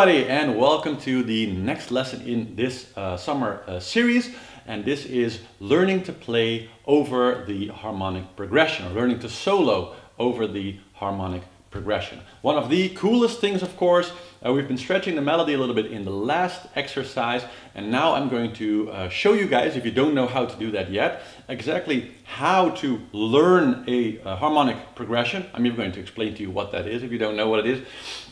everybody, and welcome to the next lesson in this summer series. And this is learning to play over the harmonic progression, or learning to solo over the harmonic progression. One of the coolest things, of course, we've been stretching the melody a little bit in the last exercise, and now I'm going to show you guys, if you don't know how to do that yet, exactly how to learn a harmonic progression. I'm even going to explain to you what that is if you don't know what it is.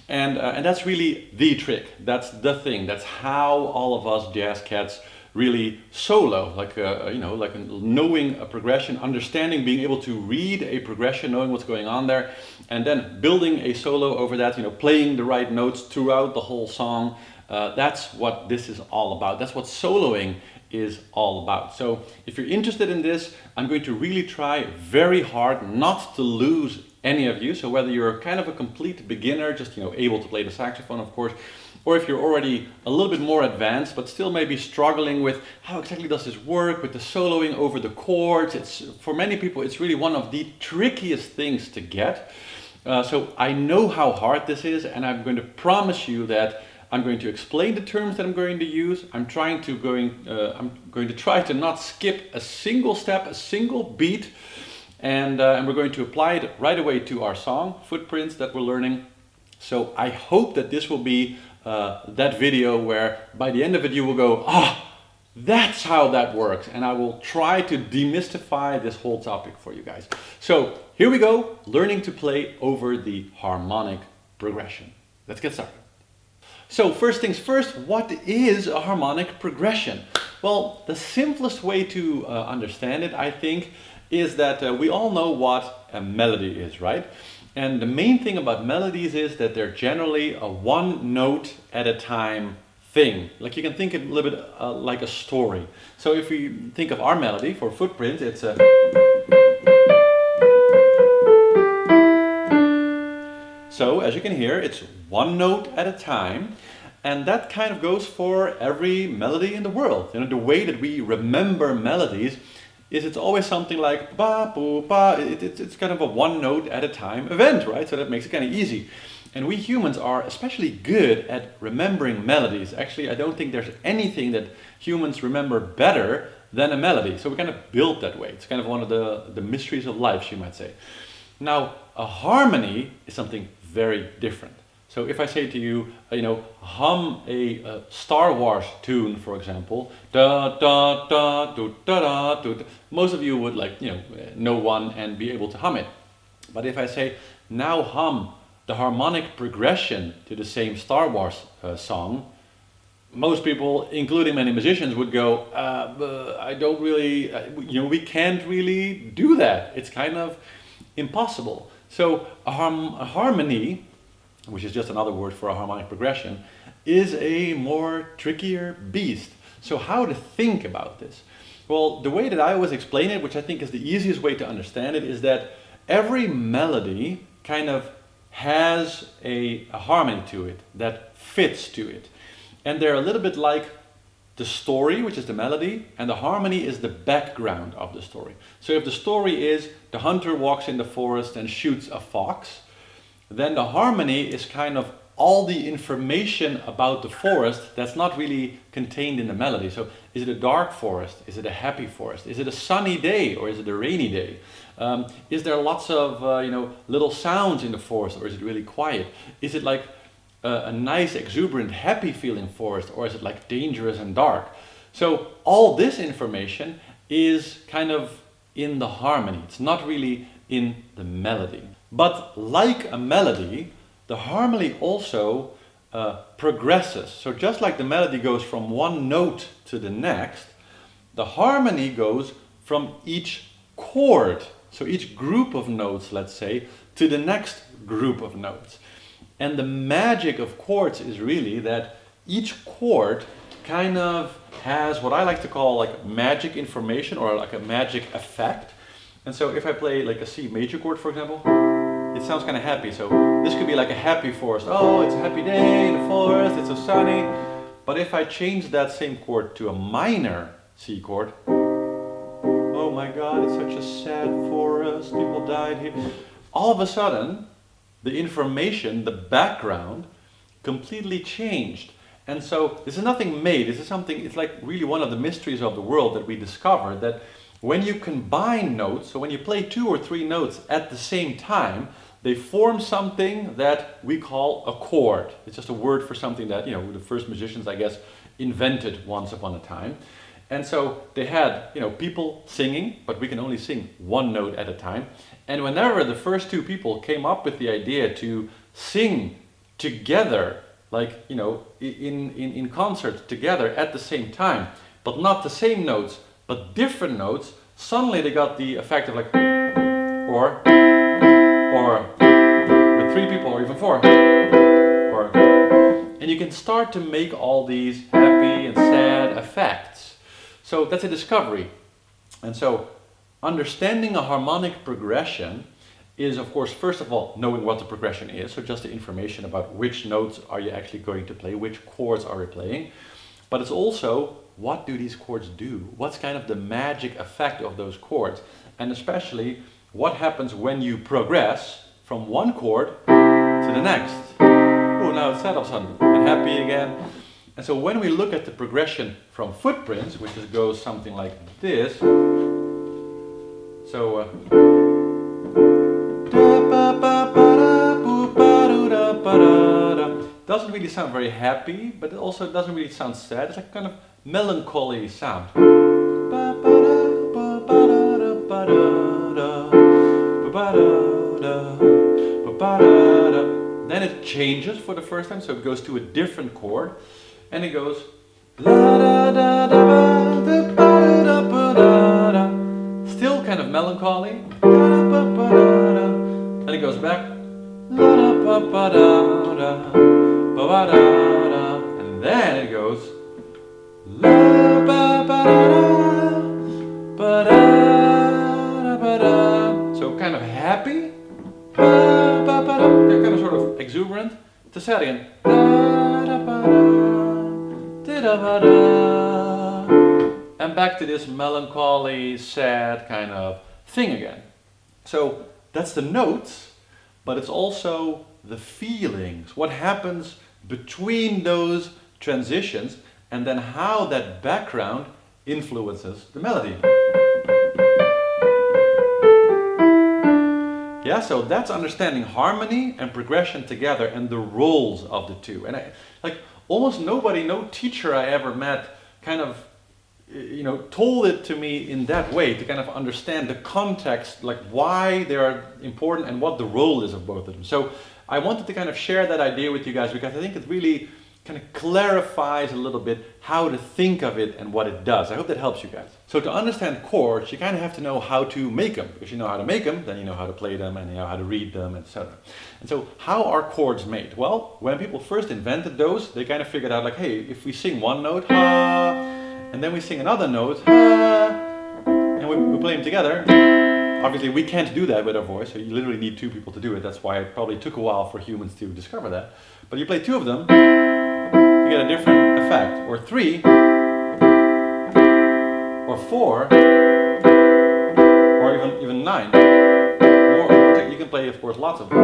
And that's really the trick. That's the thing. That's how all of us jazz cats really solo, like knowing a progression, understanding, being able to read a progression, knowing what's going on there, and then building a solo over that, playing the right notes throughout the whole song. That's what this is all about. That's what soloing is all about. So if you're interested in this, I'm going to really try very hard not to lose any of you. So whether you're kind of a complete beginner, just able to play the saxophone, of course, or if you're already a little bit more advanced, but still maybe struggling with how exactly does this work with the soloing over the chords. It's, for many people, it's really one of the trickiest things to get. So I know how hard this is, and I'm going to promise you that I'm going to explain the terms that I'm going to use. I'm going to try to not skip a single step, a single beat, and we're going to apply it right away to our song, Footprints, that we're learning. So I hope that this will be that video where by the end of it you will go, that's how that works. And I will try to demystify this whole topic for you guys. So here we go, learning to play over the harmonic progression. Let's get started. So first things first, what is a harmonic progression? Well, the simplest way to understand it, I think, is that we all know what a melody is, right? And the main thing about melodies is that they're generally a one note at a time thing. Like you can think of it a little bit like a story. So if we think of our melody for Footprints, it's a... So as you can hear, it's one note at a time. And that kind of goes for every melody in the world. The way that we remember melodies is it's always something like ba, boo, ba. It's kind of a one note at a time event, right? So that makes it kind of easy. And we humans are especially good at remembering melodies. Actually, I don't think there's anything that humans remember better than a melody. So we kind of built that way. It's kind of one of the mysteries of life, you might say. Now, a harmony is something very different. So if I say to you, hum a Star Wars tune, for example, da da da do da da do, most of you would know one and be able to hum it. But if I say, now hum the harmonic progression to the same Star Wars song, most people, including many musicians, would go, I don't really, we can't really do that. It's kind of impossible. So a harmony, which is just another word for a harmonic progression, is a more trickier beast. So how to think about this? Well, the way that I always explain it, which I think is the easiest way to understand it, is that every melody kind of has a harmony to it that fits to it. And they're a little bit like the story, which is the melody, and the harmony is the background of the story. So if the story is the hunter walks in the forest and shoots a fox, then the harmony is kind of all the information about the forest that's not really contained in the melody. So is it a dark forest? Is it a happy forest? Is it a sunny day or is it a rainy day? Is there lots of little sounds in the forest, or is it really quiet? Is it like a nice, exuberant, happy feeling forest, or is it like dangerous and dark? So all this information is kind of in the harmony. It's not really in the melody. But like a melody, the harmony also progresses. So just like the melody goes from one note to the next, the harmony goes from each chord, so each group of notes, let's say, to the next group of notes. And the magic of chords is really that each chord kind of has what I like to call like magic information, or like a magic effect. And so if I play like a C major chord, for example, it sounds kind of happy. So this could be like a happy forest. Oh, it's a happy day in the forest, it's so sunny. But if I change that same chord to a minor C chord, oh my God, it's such a sad forest, people died here. All of a sudden, the information, the background, completely changed. And so this is nothing made, this is something, it's like really one of the mysteries of the world that we discovered, that when you combine notes, so when you play 2 or 3 notes at the same time, they form something that we call a chord. It's just a word for something that, the first musicians, I guess, invented once upon a time. And so they had, people singing, but we can only sing 1 note at a time. And whenever the first 2 people came up with the idea to sing together, like, in concert together at the same time, but not the same notes, but different notes, suddenly they got the effect of like, or with 3 people, or even 4, or, and you can start to make all these happy and sad effects. So that's a discovery. And so understanding a harmonic progression is, of course, first of all, knowing what the progression is, so just the information about which notes are you actually going to play, which chords are you playing, but it's also, what do these chords do? What's kind of the magic effect of those chords? And especially, what happens when you progress from one chord to the next? Oh, now it's sad all of a sudden, and happy again. And so when we look at the progression from footprints, which goes something like this, so doesn't really sound very happy, but it also doesn't really sound sad. It's like kind of melancholy sound. Then it changes for the first time, so it goes to a different chord, and it goes still kind of melancholy. Then it goes back, and then it goes, so kind of happy, kind of sort of exuberant, to say it again, and back to this melancholy, sad kind of thing again. So that's the notes, but it's also the feelings, what happens between those transitions, and then how that background influences the melody. Yeah, so that's understanding harmony and progression together and the roles of the two. And almost nobody, no teacher I ever met kind of, told it to me in that way, to kind of understand the context, like why they are important and what the role is of both of them. So I wanted to kind of share that idea with you guys, because I think it really kind of clarifies a little bit how to think of it and what it does. I hope that helps you guys. So to understand chords, you kind of have to know how to make them. Because you know how to make them, then you know how to play them, and you know how to read them, etc. And so how are chords made? Well, when people first invented those, they kind of figured out like, hey, if we sing one note, ha, and then we sing another note, ha, and we play them together, obviously we can't do that with our voice, so you literally need 2 people to do it. That's why it probably took a while for humans to discover that. But you play 2 of them, you get a different effect, or 3, or 4, or even 9. You can play, of course, lots of them.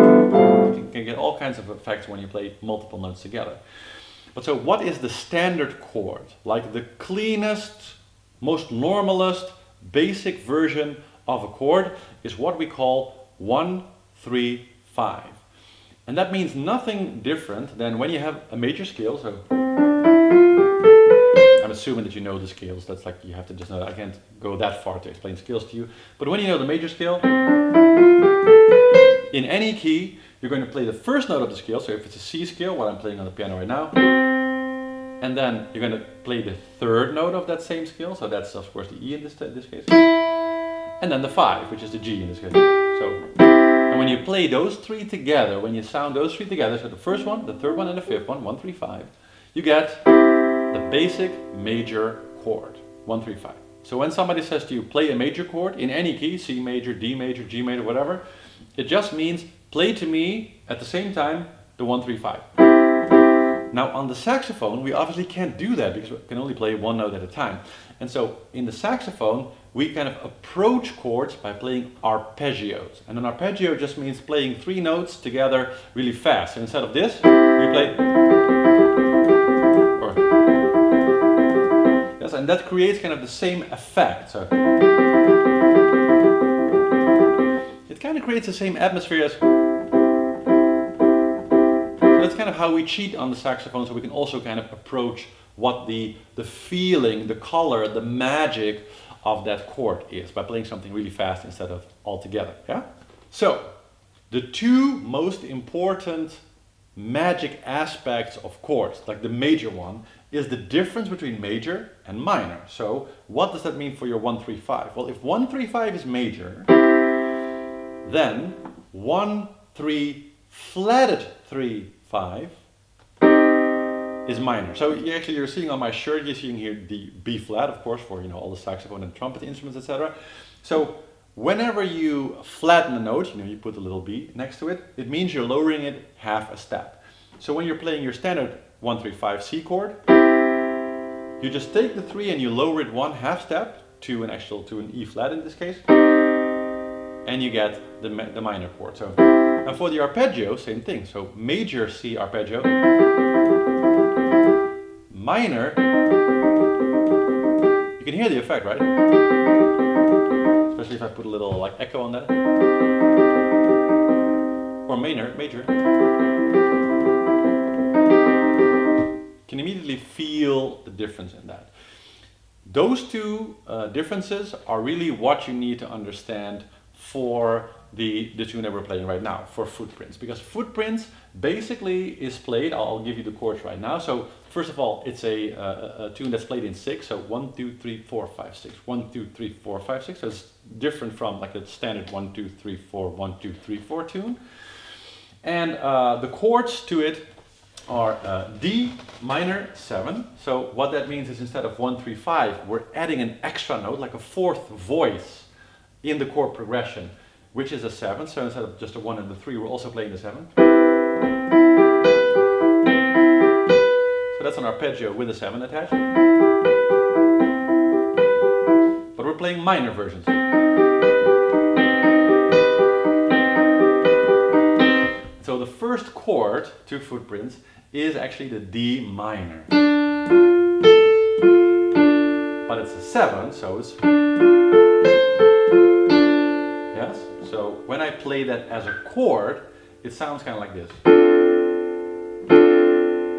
You can get all kinds of effects when you play multiple notes together. But so what is the standard chord? Like the cleanest, most normalist, basic version of a chord is what we call 1, 3, 5. And that means nothing different than when you have a major scale, so I'm assuming that you know the scales, that's like you have to just know that. I can't go that far to explain scales to you. But when you know the major scale, in any key, you're going to play the first note of the scale, so if it's a C scale, what I'm playing on the piano right now, and then you're going to play the third note of that same scale, so that's of course the E in this case, and then the 5, which is the G in this case. So, and when you play those 3 together, when you sound those 3 together, so the first one, the third one, and the fifth one, 1, 3, 5, you get the basic major chord, 1, 3, 5. So when somebody says to you, play a major chord in any key, C major, D major, G major, whatever, it just means play to me at the same time the 1, 3, 5. Now on the saxophone, we obviously can't do that because we can only play one note at a time. And so in the saxophone, we kind of approach chords by playing arpeggios. And an arpeggio just means playing 3 notes together really fast. So instead of this, we play... Or, yes, and that creates kind of the same effect. So it kind of creates the same atmosphere as... That's kind of how we cheat on the saxophone, so we can also kind of approach what the feeling, the color, the magic of that chord is by playing something really fast instead of all together. Yeah? So, the 2 most important magic aspects of chords, like the major one, is the difference between major and minor. So, what does that mean for your 1-3-5? Well, if 1-3-5 is major, then 1-3 flatted 3-5 is minor. So you're seeing on my shirt, you're seeing here the B flat, of course, for all the saxophone and trumpet instruments, etc. So whenever you flatten a note, you put a little B next to it, it means you're lowering it half a step. So when you're playing your standard 1-3-5 C chord, you just take the 3 and you lower it 1/2 step to an E flat in this case, and you get the minor chord. So, and for the arpeggio, same thing. So major C arpeggio, minor, you can hear the effect, right? Especially if I put a little like echo on that. Or major. Can immediately feel the difference in that. Those 2 differences are really what you need to understand for the tune that we're playing right now, for footprints. Because footprints basically is played, I'll give you the chords right now. So first of all, it's a tune that's played in 6, so 1, 2, 3, 4, 5, 6, 1, 2, 3, 4, 5, 6. So it's different from like the standard 1, 2, 3, 4, 1, 2, 3, 4 tune. And the chords to it are D minor 7. So what that means is instead of 1-3-5, we're adding an extra note, like a 4th voice in the chord progression, which is a 7. So instead of just a 1 and the 3, we're also playing the 7. So that's an arpeggio with a 7 attached. But we're playing minor versions. So the first chord to footprints is actually the D minor. But it's a 7, so it's... Yes? So when I play that as a chord, it sounds kind of like this.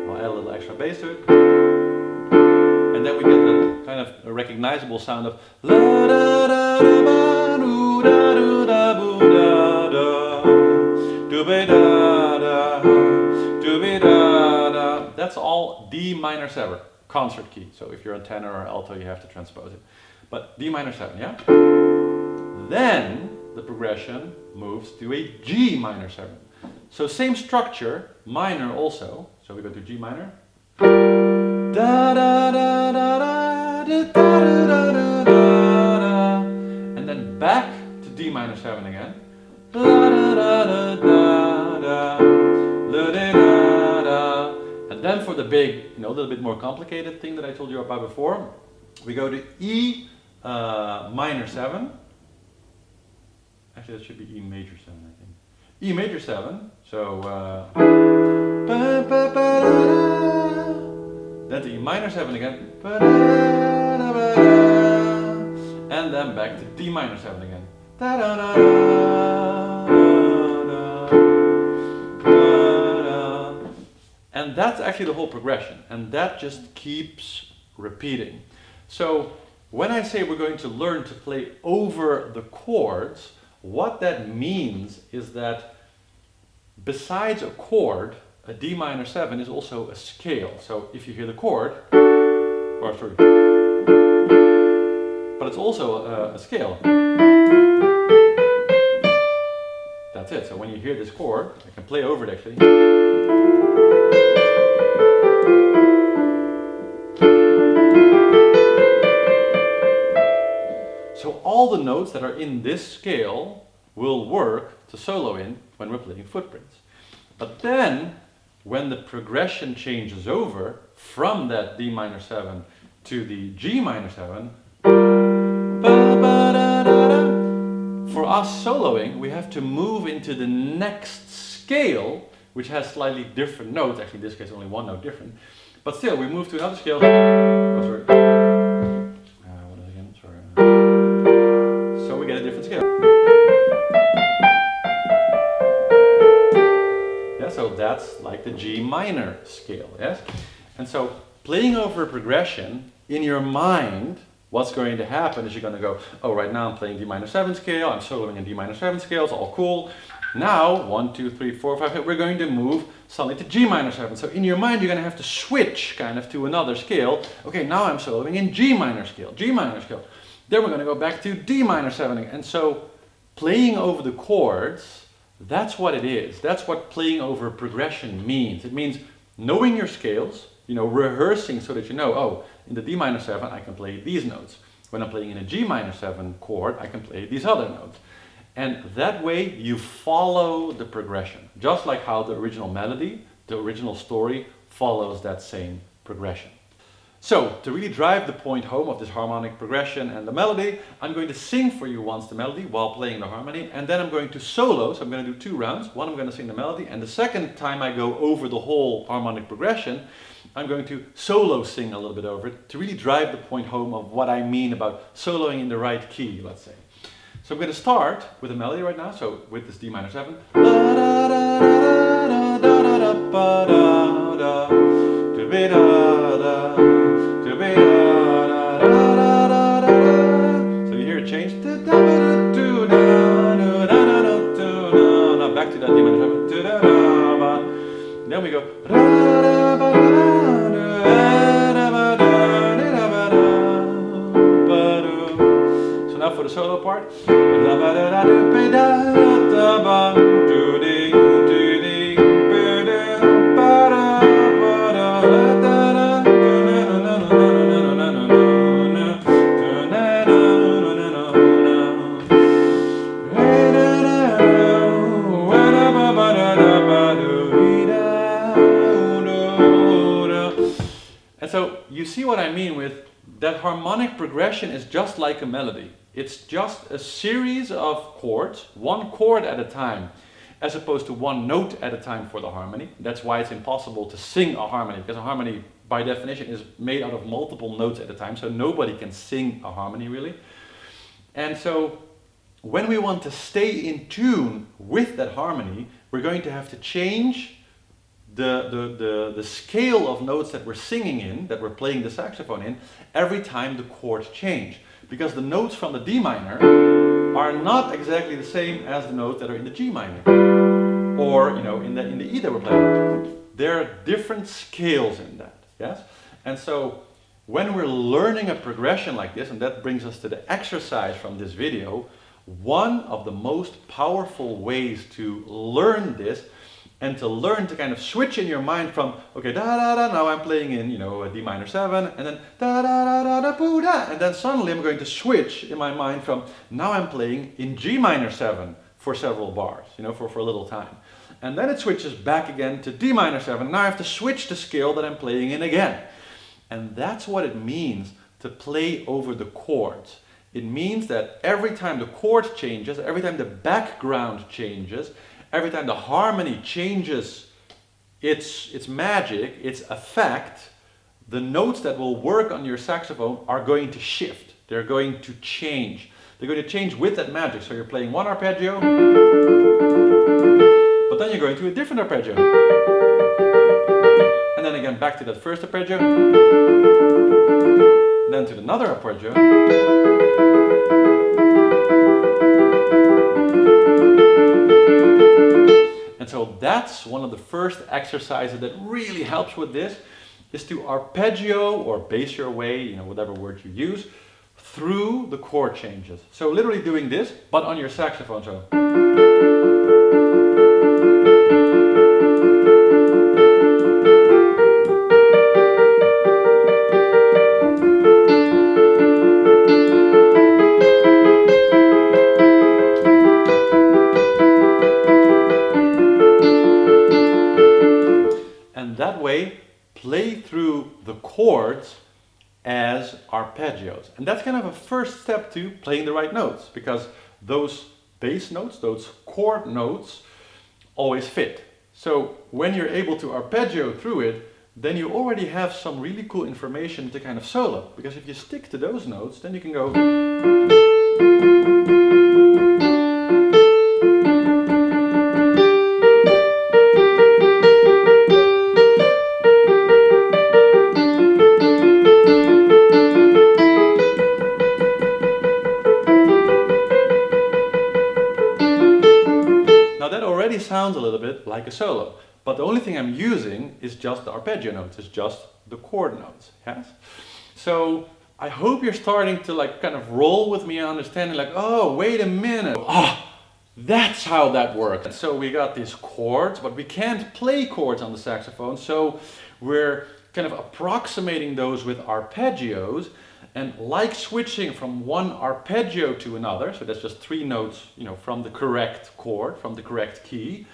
I'll add a little extra bass to it. And then we get the kind of a recognizable sound of la da da da ba do da do da boo da da do be da da do be da da. That's all D minor 7, concert key. So if you're a tenor or alto, you have to transpose it. But D minor 7, yeah? Then the progression moves to a G minor 7. So same structure, minor also. So we go to G minor. Da da da da da da da da da da, and then back to D minor 7 again. Da da da da da da da da. And then for the big, a little bit more complicated thing that I told you about before, we go to E minor 7. Actually, that should be E major 7, I think. E major 7. So then to E minor 7 again, and then back to D minor 7 again. And that's actually the whole progression, and that just keeps repeating. So when I say we're going to learn to play over the chords, what that means is that besides a chord, a D minor 7 is also a scale. So if you hear the chord, but it's also a scale. That's it. So when you hear this chord, I can play over it actually. So all the notes that are in this scale will work to solo in when we're playing footprints. But then when the progression changes over from that D minor 7 to the G minor 7, for us soloing, we have to move into the next scale, which has slightly different notes. Actually, in this case, only one note different. But still, we move to another scale. Oh, sorry. What is it again? Sorry. So we get a different scale. Yeah, so that's like the G minor scale, yes? And so playing over a progression in your mind, what's going to happen is you're going to go, oh, right now I'm playing D minor 7 scale, I'm soloing in D minor 7 scale, it's all cool. Now, 1, 2, 3, 4, 5, we're going to move suddenly to G minor 7. So in your mind, you're going to have to switch kind of to another scale. Okay, now I'm soloing in G minor scale, G minor scale. Then we're going to go back to D minor 7 again. And so playing over the chords, that's what it is. That's what playing over progression means. It means knowing your scales, you know, rehearsing so that you know, oh, in the D minor 7, I can play these notes. When I'm playing in a G minor 7 chord, I can play these other notes. And that way you follow the progression, just like how the original melody, the original story, follows that same progression. So, to really drive the point home of this harmonic progression and the melody, I'm going to sing for you once the melody while playing the harmony, and then I'm going to solo, so I'm going to do 2 rounds. One, I'm going to sing the melody, and the second time I go over the whole harmonic progression, I'm going to solo sing a little bit over it to really drive the point home of what I mean about soloing in the right key, let's say. So I'm going to start with a melody right now, so with this D minor 7. So you hear it change. Now back to that D minor 7. Then we go. So now for the solo part. And so you see what I mean with that harmonic progression is just like a melody. It's just a series of chords, one chord at a time, as opposed to one note at a time for the harmony. That's why it's impossible to sing a harmony, because a harmony by definition is made out of multiple notes at a time, so nobody can sing a harmony really. And so when we want to stay in tune with that harmony, we're going to have to change the scale of notes that we're singing in, that we're playing the saxophone in, every time the chords change. Because the notes from the D minor are not exactly the same as the notes that are in the G minor, or in the E that we're playing. There are different scales in that, yes? And so when we're learning a progression like this, and that brings us to the exercise from this video, one of the most powerful ways to learn this and to learn to kind of switch in your mind from, okay, da da da, now I'm playing in, a D minor 7, and then da da da da da boo da, and then suddenly I'm going to switch in my mind from, now I'm playing in G minor 7 for several bars, for a little time. And then it switches back again to D minor 7, now I have to switch the scale that I'm playing in again. And that's what it means to play over the chords. It means that every time the chord changes, every time the background changes, every time the harmony changes its magic, its effect, the notes that will work on your saxophone are going to shift. They're going to change. They're going to change with that magic. So you're playing one arpeggio, but then you're going to a different arpeggio. And then again back to that first arpeggio, then to another arpeggio. And so that's one of the first exercises that really helps with this, is to arpeggio or bass your way, whatever word you use, through the chord changes. So literally doing this, but on your saxophone. So. chords as arpeggios. And that's kind of a first step to playing the right notes, because those bass notes, those chord notes, always fit. So when you're able to arpeggio through it, then you already have some really cool information to kind of solo. Because if you stick to those notes, then you can go. Now that already sounds a little bit like a solo, but the only thing I'm using is just the arpeggio notes, it's just the chord notes, yes? So I hope you're starting to like kind of roll with me, understanding like, oh, wait a minute, that's how that works. So we got these chords, but we can't play chords on the saxophone, so we're kind of approximating those with arpeggios. And like switching from one arpeggio to another, so that's just 3 notes, you know, from the correct chord, from the correct key.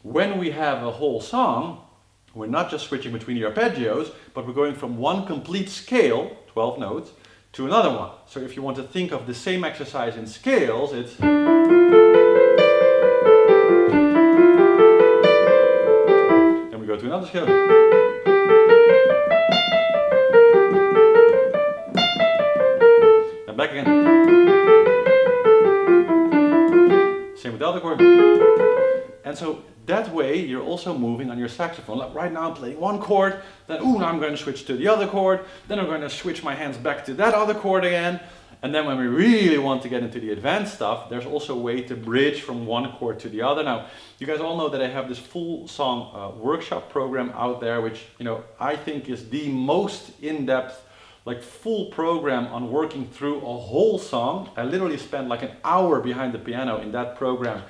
When we have a whole song, we're not just switching between the arpeggios, but we're going from one complete scale, 12 notes, to another one. So if you want to think of the same exercise in scales, it's... Then we go to another scale. Back again. Same with the other chord. And so that way you're also moving on your saxophone. Like right now I'm playing one chord, then now I'm going to switch to the other chord, then I'm going to switch my hands back to that other chord again. And then when we really want to get into the advanced stuff, there's also a way to bridge from one chord to the other. Now, you guys all know that I have this full song workshop program out there, which, you know, I think is the most in-depth, like full program on working through a whole song. I literally spent like an hour behind the piano in that program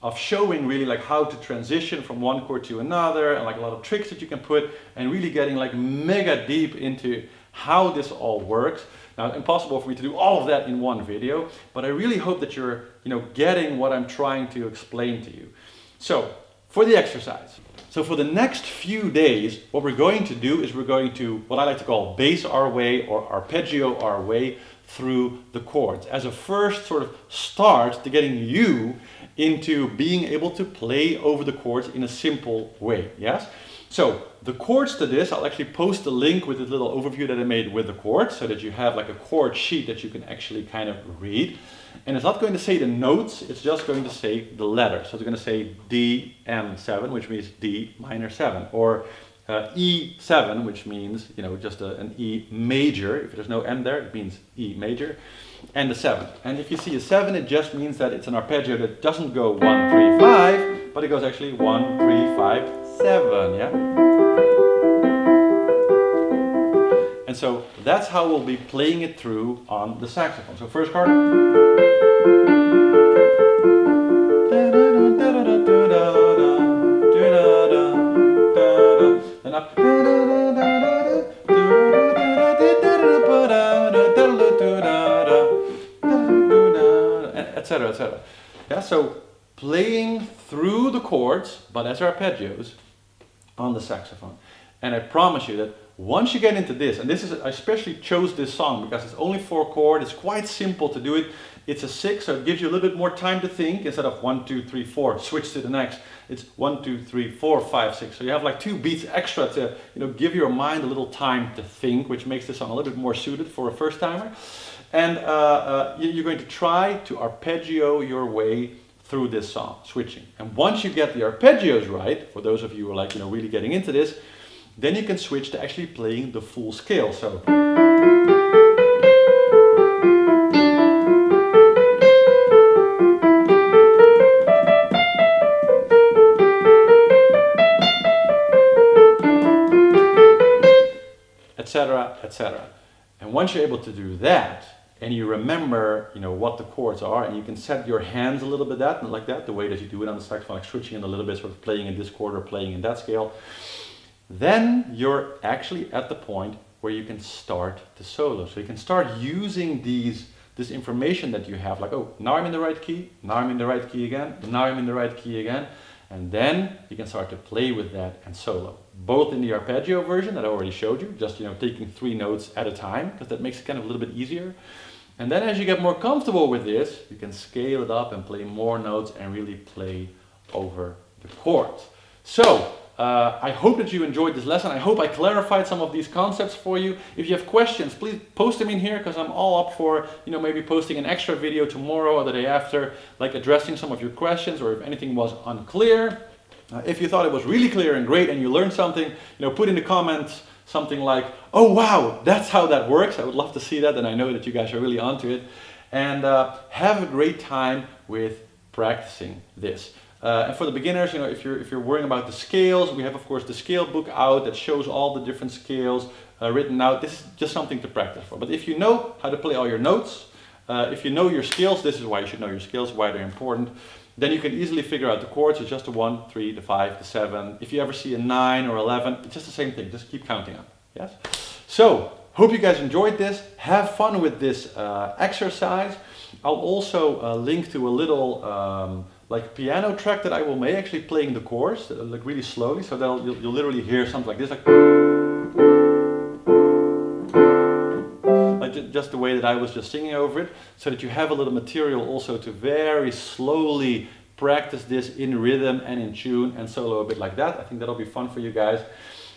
of showing really like how to transition from one chord to another, and like a lot of tricks that you can put, and really getting like mega deep into how this all works. Now, impossible for me to do all of that in one video, but I really hope that you're, you know, getting what I'm trying to explain to you. So, for the exercise. So for the next few days, what we're going to do is we're going to, what I like to call, bass our way or arpeggio our way through the chords as a first sort of start to getting you into being able to play over the chords in a simple way, yes? So the chords to this, I'll actually post a link with this little overview that I made with the chords so that you have like a chord sheet that you can actually kind of read. And it's not going to say the notes, it's just going to say the letters. So it's going to say D, M7, which means D minor 7, or E7, which means, you know, just an E major. If there's no M there, it means E major, and the 7. And if you see a 7, it just means that it's an arpeggio that doesn't go 1, 3, 5, but it goes actually 1, 3, 5, 7, yeah? And so that's how we'll be playing it through on the saxophone. So first chord. Then up. Etc. etc. Yeah, so playing through the chords, but as arpeggios on the saxophone. And I promise you that once you get into this, and this is, I especially chose this song because it's only 4 chord, it's quite simple to do it. It's a 6, so it gives you a little bit more time to think. Instead of 1, 2, 3, 4, switch to the next. It's 1, 2, 3, 4, 5, 6. So you have like 2 beats extra to, you know, give your mind a little time to think, which makes this song a little bit more suited for a first timer. And you're going to try to arpeggio your way through this song, switching. And once you get the arpeggios right, for those of you who are like, you know, really getting into this, then you can switch to actually playing the full scale. So etc., etc. And once you're able to do that, and you remember, you know, what the chords are, and you can set your hands a little bit like that, the way that you do it on the saxophone, like switching in a little bit, sort of playing in this chord or playing in that scale, then you're actually at the point where you can start the solo. So you can start using this information that you have, like, oh, now I'm in the right key, now I'm in the right key again, now I'm in the right key again, and then you can start to play with that and solo. both in the arpeggio version that I already showed you, just taking 3 notes at a time, because that makes it kind of a little bit easier. And then as you get more comfortable with this, you can scale it up and play more notes and really play over the chords. So, I hope that you enjoyed this lesson. I hope I clarified some of these concepts for you. If you have questions, please post them in here, because I'm all up for, maybe posting an extra video tomorrow or the day after, like addressing some of your questions, or if anything was unclear. If you thought it was really clear and great and you learned something, put in the comments something like, oh wow, that's how that works. I would love to see that, and I know that you guys are really onto it. And have a great time with practicing this. And for the beginners, if you're worrying about the scales, we have of course the scale book out that shows all the different scales written out. This is just something to practice for. But if you know how to play all your notes, if you know your scales, this is why you should know your scales, why they're important. Then you can easily figure out the chords. It's just a 1, 3, the 5, the 7. If you ever see a 9 or 11, it's just the same thing. Just keep counting up. Yes. So hope you guys enjoyed this. Have fun with this exercise. I'll also link to a little like piano track that I will make, actually playing the chords, like really slowly, so that you'll literally hear something like this, like just the way that I was just singing over it, so that you have a little material also to very slowly practice this in rhythm and in tune and solo a bit like that. I think that'll be fun for you guys.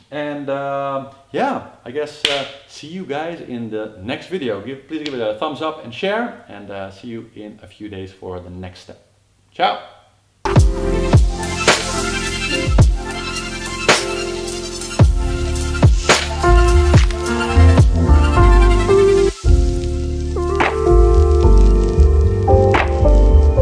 And yeah, I guess see you guys in the next video. Please give it a thumbs up and share, and see you in a few days for the next step. Ciao!